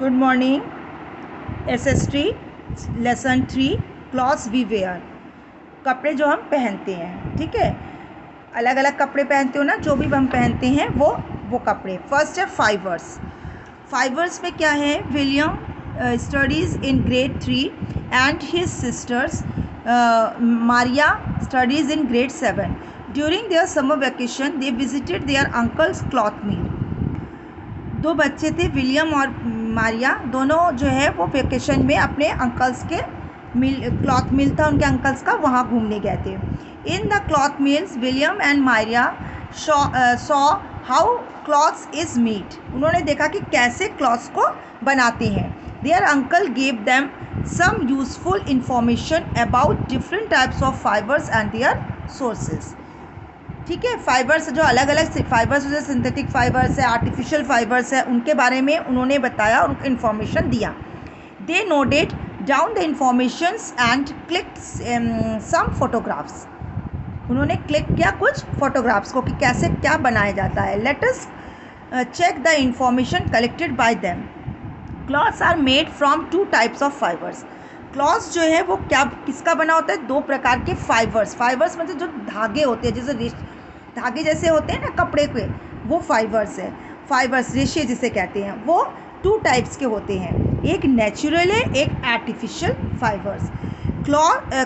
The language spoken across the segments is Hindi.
Good morning. SST lesson 3 clothes we wear. कपड़े जो हम पहनते हैं, ठीक है, अलग अलग कपड़े पहनते हो ना, जो भी हम पहनते हैं वो कपड़े। फर्स्ट है फाइबर्स। फाइबर्स में क्या है? William studies in grade 3 and his sisters Maria studies in grade 7। During their summer vacation they visited their uncle's cloth mill. दो बच्चे थे, विलियम और मारिया, दोनों जो है वो वेकेशन में अपने अंकल्स के क्लॉथ मिल था उनके अंकल्स का, वहाँ घूमने गए थे। In the cloth mills William and Maria saw how clothes is made. उन्होंने देखा कि कैसे क्लॉथ्स को बनाते हैं। Their uncle gave them some useful information about different types of fibres and their sources. ठीक है, फाइबर्स जो अलग अलग फाइबर्स, जैसे सिंथेटिक फाइबर्स है, आर्टिफिशियल फाइबर्स है, उनके बारे में उन्होंने बताया, उनको इन्फॉर्मेशन दिया। They noted down the informations and click some photographs. उन्होंने क्लिक किया कुछ फोटोग्राफ्स को कि कैसे क्या बनाया जाता है। Let us check the information collected by them. Clothes are made from 2 types of fibres. Clothes जो है वो क्या किसका बना होता है? 2 प्रकार के फाइबर्स। फाइबर्स मतलब जो धागे होते हैं, जैसे धागे जैसे होते हैं ना कपड़े के, वो फाइबर्स है। फाइबर्स रेशे जिसे कहते हैं, वो 2 टाइप्स के होते हैं, एक नेचुरल है, एक artificial fibres.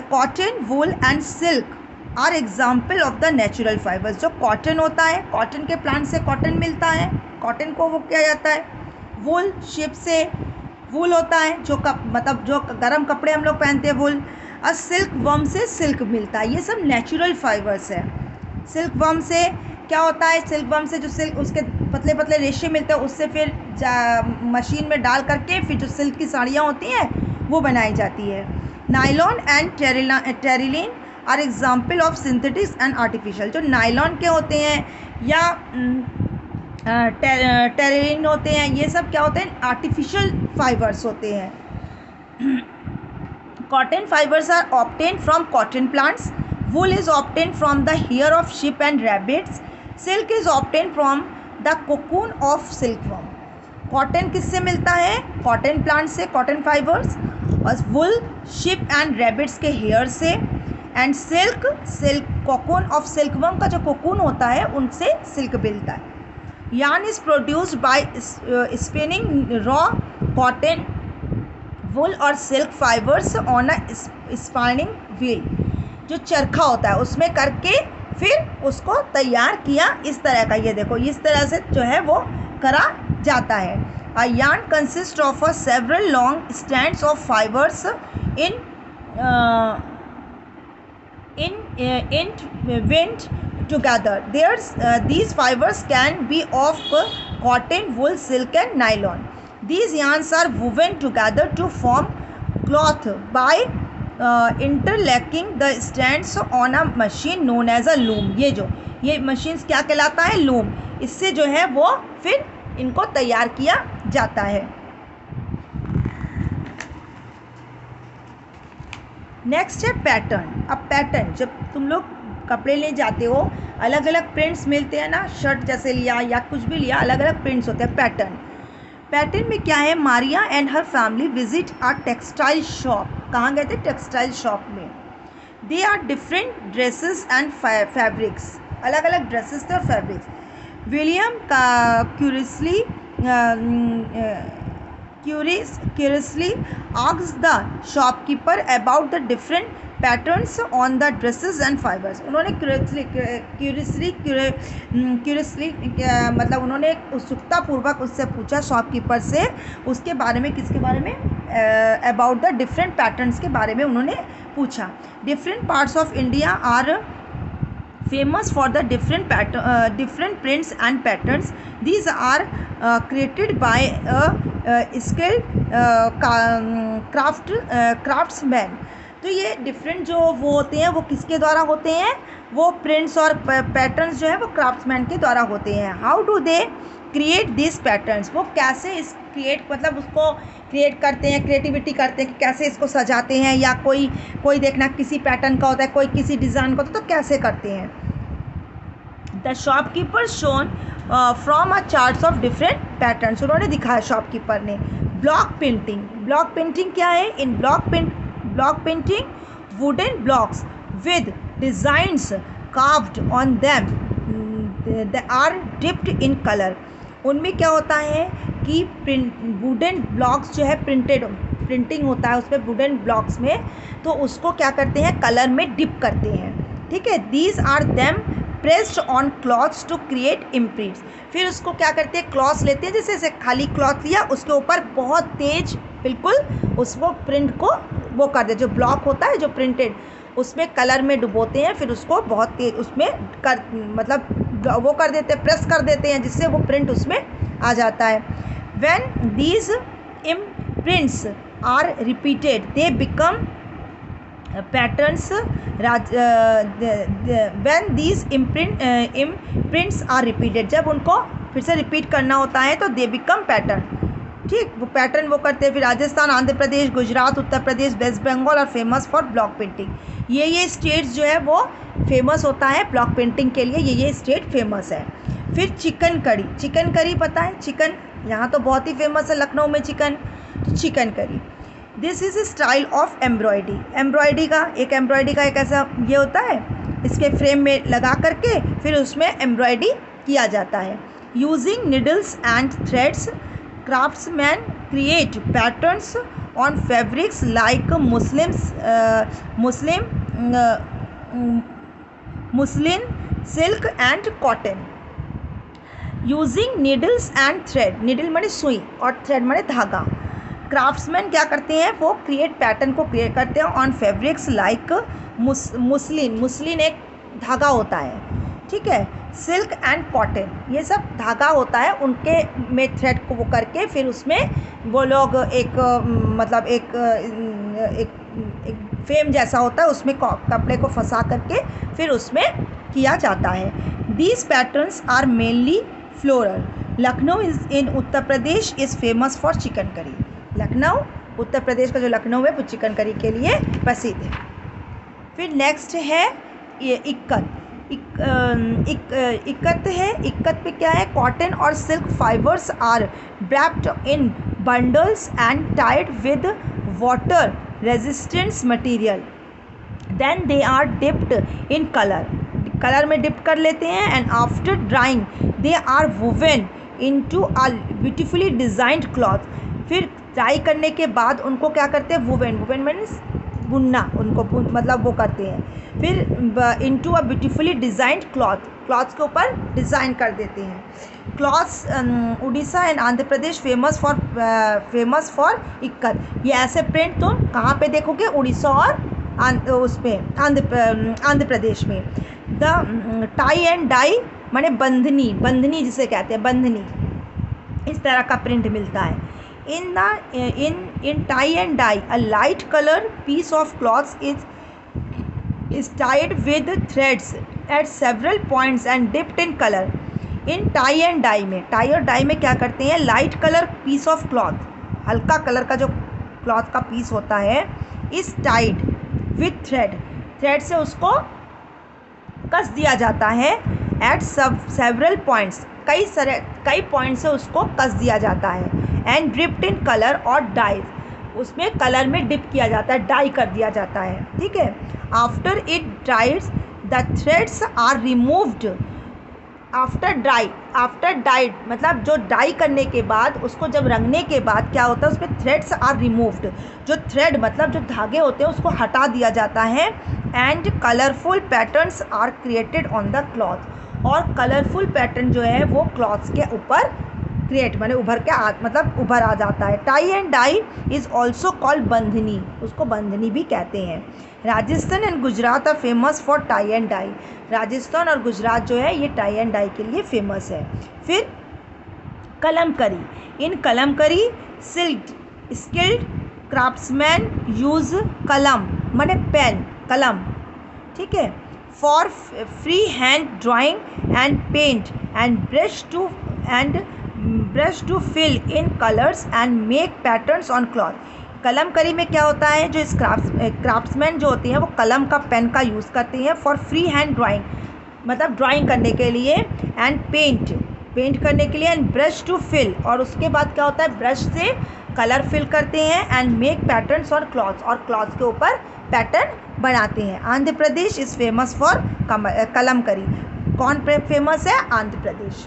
Cotton, wool and silk are example of the natural fibres. जो कॉटन होता है, कॉटन के प्लांट से कॉटन मिलता है, कॉटन को वो किया जाता है। वूल, शिप से वूल होता है, जो मतलब जो गर्म कपड़े हम लोग पहनते हैं, वूल। और सिल्क वर्म से सिल्क मिलता है। ये सब नेचुरल फाइबर्स है। सिल्क वर्म से क्या होता है? सिल्क वर्म से जो सिल्क, उसके पतले पतले रेशे मिलते हैं, उससे फिर मशीन में डाल करके फिर जो सिल्क की साड़ियाँ होती हैं वो बनाई जाती है। Nylon and terylene are example of synthetics and artificial. जो नायलॉन के होते हैं या टेरिलिन होते हैं, ये सब क्या होते हैं? आर्टिफिशियल फाइबर्स होते हैं। Cotton fibres are obtained from cotton plants. Wool is obtained from the hair of sheep and rabbits. Silk is obtained from the cocoon of silkworm. Cotton किससे मिलता है? कॉटन प्लांट से, कॉटन फाइबर्स। और वुल शिप एंड रैबिट्स के हेयर से। And silk cocoon of silkworm का जो कोकून होता है उनसे सिल्क मिलता है। Yarn is produced by spinning raw cotton, wool और silk fibres on a spinning wheel. जो चरखा होता है उसमें करके फिर उसको तैयार किया इस तरह का। ये देखो, इस तरह से जो है वो करा जाता है। A yarn consist of a several long stands of fibres wind together. These fibers can be of cotton, wool, silk and nylon. These yarns are woven together to form cloth by interlacing the stands on a machine known as a loom. ये मशीन्स क्या कहलाता है? लूम। इससे जो है वो फिर इनको तैयार किया जाता है। नेक्स्ट है पैटर्न। अब पैटर्न, जब तुम लोग कपड़े ले जाते हो, अलग अलग प्रिंट्स मिलते हैं ना, शर्ट जैसे लिया या कुछ भी लिया, अलग अलग प्रिंट्स होते हैं। पैटर्न में क्या है? Maria and her family visit a textile shop. कहाँ गए थे? टेक्सटाइल शॉप में। They are different dresses and fabrics. अलग अलग ड्रेसेस थे और फैब्रिक्स। विलियम का curiously asked the shopkeeper about the different patterns on the dresses and fibers. उन्होंने curiously मतलब उन्होंने उत्सुकतापूर्वक उससे पूछा, शॉपकीपर से, उसके बारे में, किसके बारे में? अबाउट द डिफरेंट पैटर्न्स के बारे में उन्होंने पूछा। Different parts of India are famous for the different prints and patterns. These are created by a skilled craftsman. तो ये डिफरेंट जो वो होते हैं वो किसके द्वारा होते हैं? वो प्रिंट्स और पैटर्न्स जो है वो क्राफ्ट्समैन के द्वारा होते हैं। How do they create this patterns? वो कैसे इस क्रिएट मतलब उसको क्रिएट करते हैं, क्रिएटिविटी करते हैं कि कैसे इसको सजाते हैं, या कोई देखना किसी पैटर्न का होता है, कोई किसी डिज़ाइन का होता है, तो कैसे करते हैं? The shopkeeper shown from a charts of different patterns, उन्होंने दिखाया शॉपकीपर ने। ब्लॉक पेंटिंग, ब्लॉक पेंटिंग क्या है? In block painting wooden blocks with designs carved on them they are dipped in colour. उनमें क्या होता है कि वुडन ब्लॉक्स जो है प्रिंटिंग होता है उसमें वुडन ब्लॉक्स में, तो उसको क्या करते हैं? कलर में डिप करते हैं, ठीक है। These are them pressed on clothes to create imprints. फिर उसको क्या करते हैं? क्लॉथ लेते हैं, जैसे खाली क्लॉथ लिया, उसके ऊपर बहुत तेज बिल्कुल उसको प्रिंट को वो कर दे, जो ब्लॉक होता है जो प्रिंटेड, उसमें कलर में डुबोते हैं, फिर उसको बहुत तेज उसमें कर मतलब वो कर देते हैं, प्रेस कर देते हैं, जिससे वो प्रिंट उसमें आ जाता है। When these imprints are repeated they become patterns. When these imprints are repeated, जब उनको फिर से रिपीट करना होता है तो दे बिकम पैटर्न, ठीक, वो पैटर्न वो करते हैं। फिर राजस्थान, आंध्र प्रदेश, गुजरात, उत्तर प्रदेश, वेस्ट बंगाल और फेमस फॉर ब्लॉक पेंटिंग। ये स्टेट्स जो है वो फेमस होता है ब्लॉक पेंटिंग के लिए, ये स्टेट फेमस है। फिर चिकन करी, चिकन करी पता है? चिकन यहाँ तो बहुत ही फेमस है लखनऊ में चिकन, तो chicken curry. This is a style of embroidery. Embroidery का एक ऐसा ये होता है, इसके फ्रेम में लगा करके फिर उसमें एम्ब्रॉयडरी किया जाता है। Using needles and threads craftsmen create patterns on fabrics like muslin, silk and cotton. Using needles and thread, needle माने सुई और thread माने धागा। क्राफ्ट्समैन क्या करते हैं? वो क्रिएट पैटर्न को क्रिएट करते हैं ऑन फैब्रिक्स लाइक मुस्लिन एक धागा होता है, ठीक है, सिल्क एंड कॉटन, ये सब धागा होता है, उनके में थ्रेड को वो करके फिर उसमें वो लोग एक मतलब एक फ्रेम जैसा होता है, उसमें कपड़े को फंसा करके फिर उसमें किया जाता है। These patterns are mainly floral. Lucknow in Uttar Pradesh is famous for chikankari. Lucknow, Uttar Pradesh का जो लखनऊ है वो चिकन करी के लिए प्रसिद्ध है। फिर नेक्स्ट है ये इक्कत। इक्कत है, इक्कत पे क्या है? कॉटन और silk fibres are wrapped in bundles and tied with water resistance material, then they are dipped in colour में डिप कर लेते हैं, and after drying they are woven into a beautifully designed cloth. फिर ड्राई करने के बाद उनको क्या करते हैं? वुवन मीन्स बुनना, उनको मतलब वो करते हैं, फिर into a beautifully designed clothes के ऊपर डिज़ाइन कर देते हैं। Clothes Orissa and Andhra Pradesh famous for ikat. ये ऐसे प्रिंट तुम कहाँ पे देखोगे? उड़ीसा और उस पर आंध्र प्रदेश में। द टाई एंड डाई माने बंधनी जिसे कहते हैं, बंधनी, इस तरह का प्रिंट मिलता है। In tie and dye, a light color piece of cloth is tied with threads at several points and dipped in color. In tie and dye में, tie और dye में क्या करते हैं? Light colour piece of cloth, हल्का कलर का जो क्लॉथ का पीस होता है, इस टाइड विथ थ्रेड से उसको कस दिया जाता है। एट सेवरल पॉइंट्स, कई पॉइंट से उसको कस दिया जाता है। एंड डिप्ड इन कलर और डाई, उसमें कलर में डिप किया जाता है, डाई कर दिया जाता है, ठीक है। After it dries the threads are removed. After dyed मतलब जो डाई करने के बाद, उसको जब रंगने के बाद क्या होता है? उसमें थ्रेड्स आर रिमूव्ड, जो थ्रेड मतलब जो धागे होते हैं उसको हटा दिया जाता है। And colourful patterns are created on the cloth, और कलरफुल पैटर्न जो है वो क्लॉथ्स के ऊपर क्रिएट माने उभर आ जाता है। Tie and dye is also called bandhani, उसको बंधनी भी कहते हैं। Rajasthan and Gujarat are famous for tie and dye. Rajasthan और गुजरात जो है ये टाई एंड डाई के लिए फेमस है। फिर Kalamkari, in Kalamkari skilled craftsmen use kalam माने पेन, कलम, ठीक है, for free hand drawing and paint and brush to fill in colours and make patterns on cloth. Kalamkari में क्या होता है? जो क्राफ्ट्समैन जो होते हैं वो कलम का पेन का यूज़ करते हैं फॉर फ्री हैंड ड्राइंग, मतलब ड्राइंग करने के लिए, एंड पेंट करने के लिए, एंड ब्रश टू फिल, और उसके बाद क्या होता है, ब्रश से कलर फिल करते हैं, एंड मेक पैटर्न्स और क्लॉथ्स के ऊपर पैटर्न बनाते हैं। Andhra Pradesh is famous for कलमकरी। कौन फेमस है? आंध्र प्रदेश।